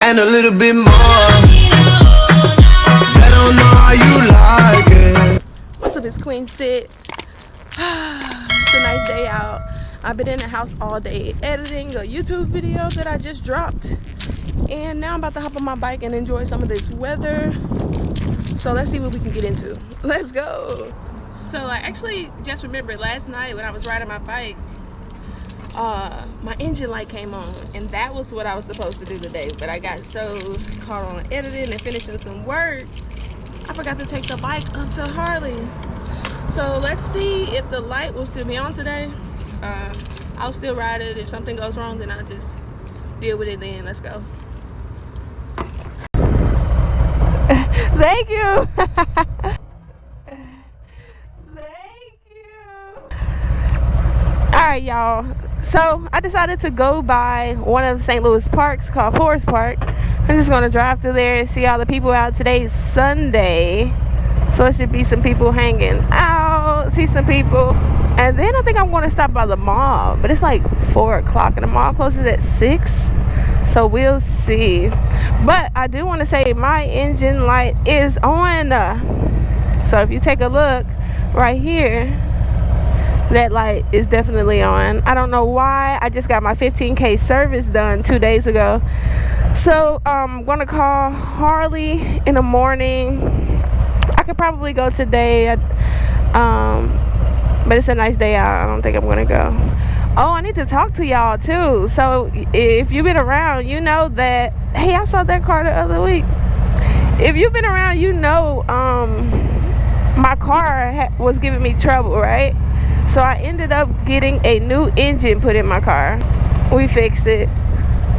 and a little bit more. They don't know how you like it. What's up, it's QueenSit. It's a nice day out. I've been in the house all day editing a YouTube video that I just dropped. And now I'm about to hop on my bike and enjoy some of this weather. So let's see what we can get into. Let's go. So I actually just remembered last night when I was riding my bike, my engine light came on, and that was what I was supposed to do today. But I got so caught on editing and finishing some work, I forgot to take the bike up to Harley. So let's see if the light will still be on today. I'll still ride it. If something goes wrong, then I'll just deal with it then. Let's go. Thank you. Thank you. Alright, y'all. So I decided to go by one of St. Louis parks called Forest Park. I'm just gonna drive through there and see all the people out. Today's Sunday, so it should be some people hanging out, see some people. And then I think I'm gonna stop by the mall, but it's like 4 o'clock and the mall closes at 6, so we'll see. But I do want to say my engine light is on, so if you take a look right here, that light is definitely on. I don't know why. I just got my 15K service done 2 days ago, so I'm gonna call Harley in the morning. I could probably go today, but it's a nice day out. I don't think I'm gonna go. Oh, I need to talk to y'all too. So if you've been around, you know that, hey, I saw that car the other week. If you've been around, you know my car was giving me trouble, right? So I ended up getting a new engine put in my car. We fixed it.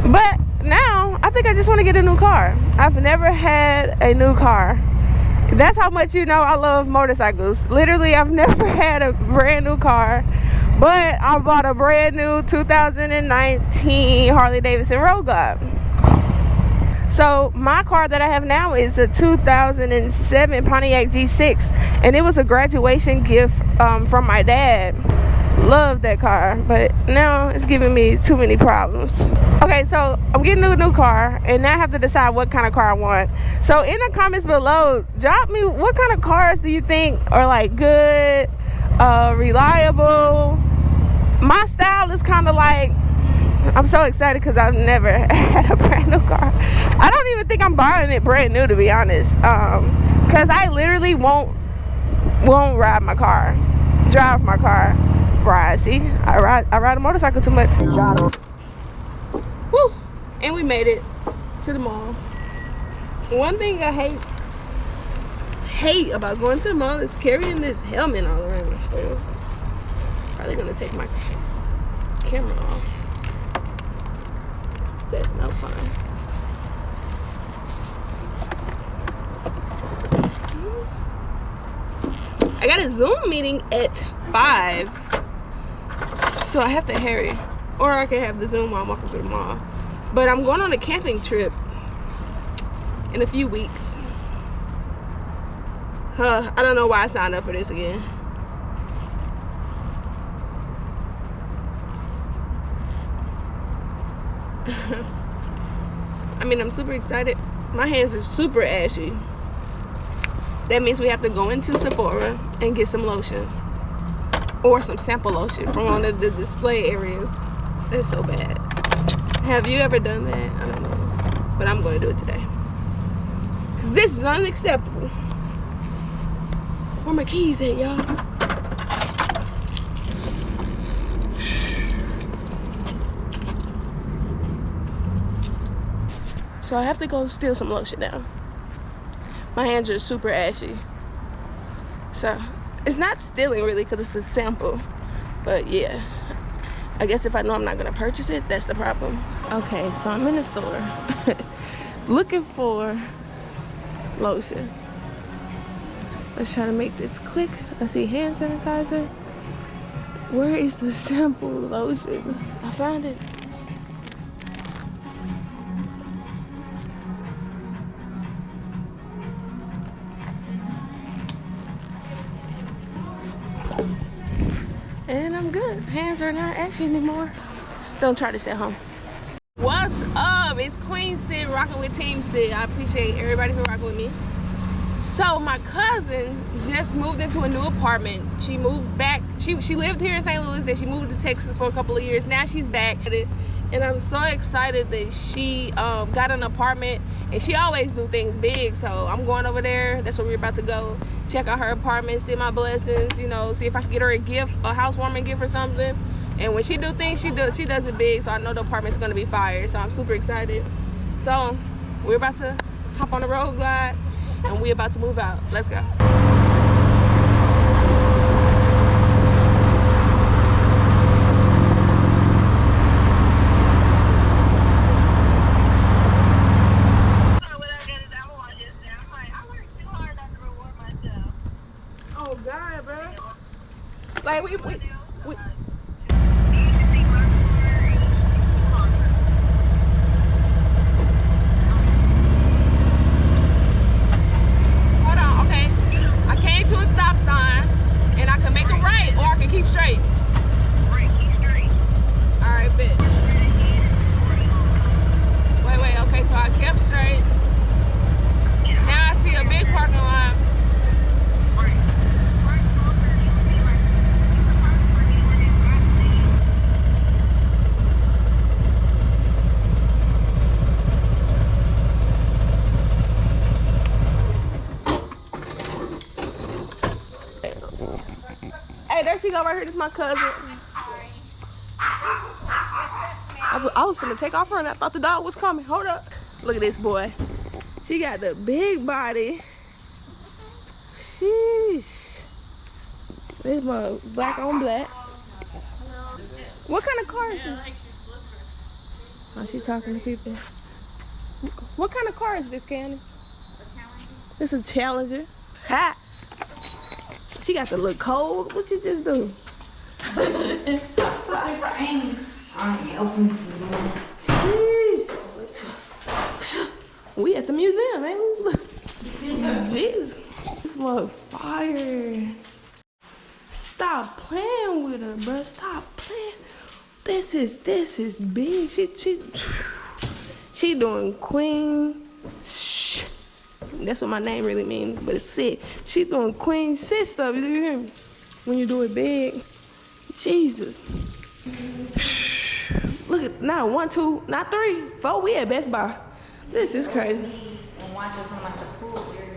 But now I think I just want to get a new car. I've never had a new car. That's how much you know I love motorcycles. Literally, I've never had a brand new car, but I bought a brand new 2019 Harley-Davidson Road Glide. So my car that I have now is a 2007 Pontiac G6, and it was a graduation gift from my dad. Love that car, but now it's giving me too many problems. Okay, so I'm getting a new car, and now I have to decide what kind of car I want. So in the comments below, drop me what kind of cars do you think are like good, reliable. My style is kind of like, I'm so excited because I've never had a brand new car. I don't even think I'm buying it brand new, to be honest, because I literally won't ride my car, drive my car. Ride, see, I ride a motorcycle too much. Woo! And we made it to the mall. One thing I hate about going to the mall is carrying this helmet all around my store. Probably gonna take my camera off. That's no fun. I got a Zoom meeting at 5. So I have to hurry, or I can have the Zoom while I'm walking through the mall. But I'm going on a camping trip in a few weeks. I don't know why I signed up for this again. I mean, I'm super excited. My hands are super ashy. That means we have to go into Sephora and get some lotion. Or some sample lotion from one of the display areas. That's so bad. Have you ever done that? I don't know. But I'm going to do it today. Because this is unacceptable. Where my keys at, y'all? So I have to go steal some lotion now. My hands are super ashy. So it's not stealing really because it's a sample, but yeah, I guess if I know I'm not gonna purchase it, that's the problem. Okay, so I'm in the store looking for lotion. Let's try to make this quick. I see hand sanitizer. Where is the sample lotion? I found it. And I'm good. Hands are not ashy anymore. Don't try this at home. What's up? It's QueenSit rocking with Team Sit. I appreciate everybody who rocking with me. So my cousin just moved into a new apartment. She moved back. She lived here in St. Louis, then she moved to Texas for a couple of years. Now she's back at it. And I'm so excited that she got an apartment, and she always do things big. So I'm going over there. That's where we're about to go. Check out her apartment, see my blessings, you know, see if I can get her a gift, a housewarming gift or something. And when she do things, she does it big. So I know the apartment's gonna be fire. So I'm super excited. So we're about to hop on the road glide, and we're about to move out. Let's go. Oh God, bro. Like we hold on, okay. I came to a stop sign and I can make a right or I can keep straight. Right, keep straight. Alright, bet. Wait, okay, so I kept straight. Now I see a big parking lot. Hey, there she go right here. This is my cousin. I was finna take off her and I thought the dog was coming. Hold up. Look at this boy. She got the big body. Sheesh. This my black on black. What kind of car is this? Oh, she talking to people. What kind of car is this, Candy? It's a Challenger. Ha! She got to look cold. What you just do? We at the museum, ain't we? Jeez. This was fire. Stop playing with her, bro. Stop playing. This is big. She doing queen. Shh. That's what my name really means, but it's Sit. She doing QueenSit stuff, you hear me? When you do it big. Jesus. Look at, not 1, 2, not 3, 4, we at Best Buy. This is crazy.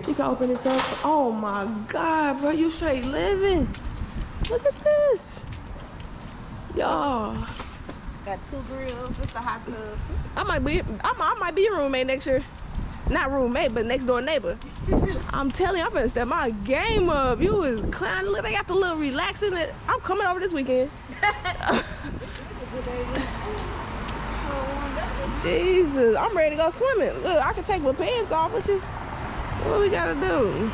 You can open this up. Oh my God, bro, you straight living. Look at this. Y'all. Got 2 grills, just a hot tub. I might be your roommate next year. Not roommate, but next door neighbor. I'm telling you, I'm finna step my game up. You was clowning. Look, they got the little relaxing. I'm coming over this weekend. Jesus, I'm ready to go swimming. Look, I can take my pants off with you. What we gotta do?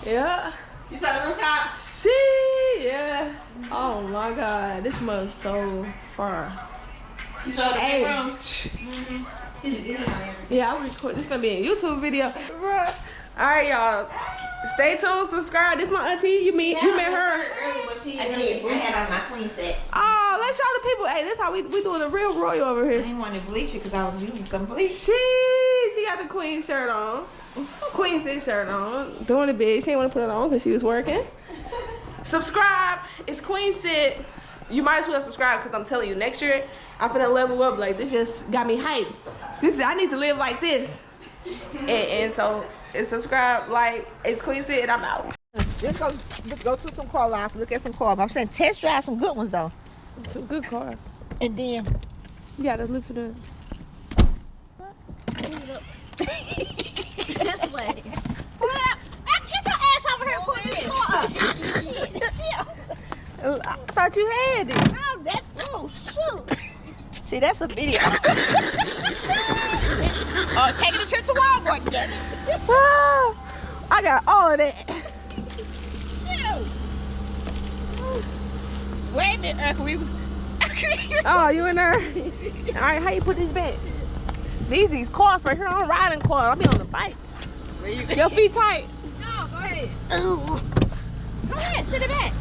Yeah. You saw the rooftop? See, yeah. Oh my God, this must so far. You saw the Hey. big room? Yeah, I'm recording. This gonna be a YouTube video. Bruh. All right, y'all. Stay tuned, subscribe. This my auntie. You met her. Earlier, but she I did. I had on my QueenSit. Oh, let's show the people. Hey, this how we doing the real royal over I here. didn't want to bleach it because I was using some bleach. She got the queen shirt on. QueenSit shirt on. Doing it big. She didn't want to put it on because she was working. Subscribe. It's QueenSit. You might as well subscribe because I'm telling you, next year I'm finna level up. Like, this just got me hyped. I need to live like this. And so, subscribe, like, it's QueenSit, and I'm out. Just go to some car lots, look at some cars. I'm saying test drive some good ones though. Some good cars. And then You gotta look for the. this way. Get your ass over here and put this car up. I thought you had it. No, oh shoot. See, that's a video. Oh, taking a trip to Walmart, damn it. Ah, I got all of that. Shoot. Wait a minute, Uncle. We was. Oh, you in there? All right, how you put this back? These cars right here, I'm riding cars. I'll be on the bike. Your feet tight. No, go ahead. Go ahead, sit it back.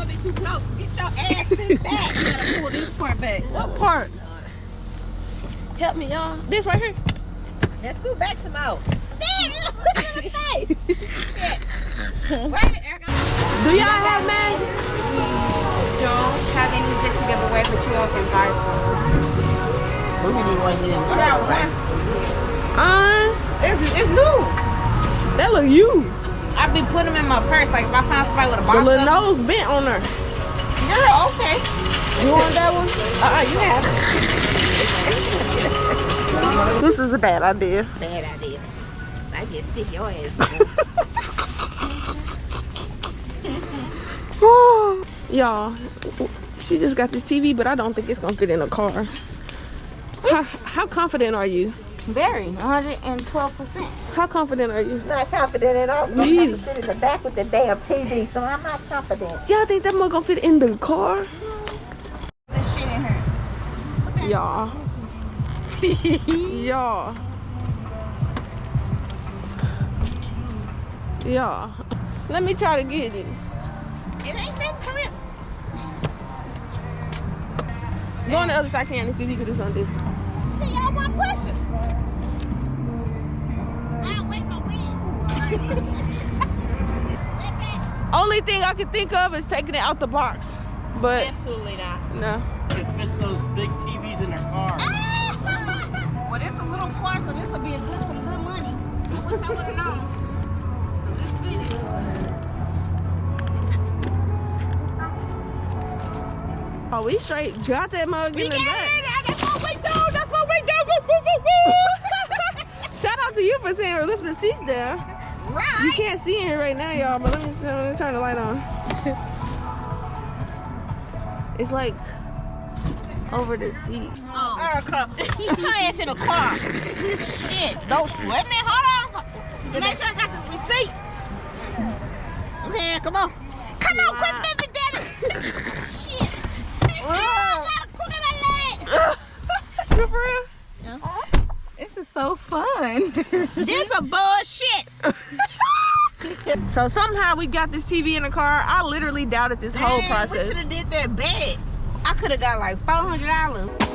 bit too close. Get your ass in the back. You gotta pull this part back. What part? Help me, y'all. This right here. Let's go back some out. Damn, you push in the face. Shit. Wait a minute, Erica. Do y'all have masks? Don't have any just to give away, but you all can buy some. We need one of them. It's new. That look you. I've been putting them in my purse. Like if I find somebody with a The box little of them. nose bent on her. Girl, okay. You want that one? You have it. This is a bad idea. Bad idea. I just sit your ass down. Y'all, she just got this TV, but I don't think it's gonna fit in a car. How confident are you? Very. 112%. How confident are you? Not confident at all. I'm Please. have to sit in the back with the damn TV, so I'm not confident. Y'all think that mug gonna fit in the car? This shit in her. Y'all. Y'all. Y'all. Let me try to get it. It ain't been for real. Go on the other side, can and see if you can do something. See, y'all want pushing. I'll wait my win. Only thing I can think of is taking it out the box. But Absolutely not. no. It fits those big TVs in their car. Well, this is a little car, so this will be some good money. I wish I would have known. This fitted. Oh, we straight got that mug in the back. That's what we do. That's what we do. Shout out to you for saying lift the seats down. Right. You can't see in here right now, y'all, but let me turn the light on. It's like over the seat. Erica, put your ass in the car. Shit. Wait a minute, hold on. Make sure I got this receipt. Okay, come on. Come on, quick, baby, damn it. Shit. Oh, I got a crook in my leg. You for real? This is so fun. This a bullshit. So somehow we got this TV in the car. I literally doubted this whole We process. should have did that bad. I could have got like $400.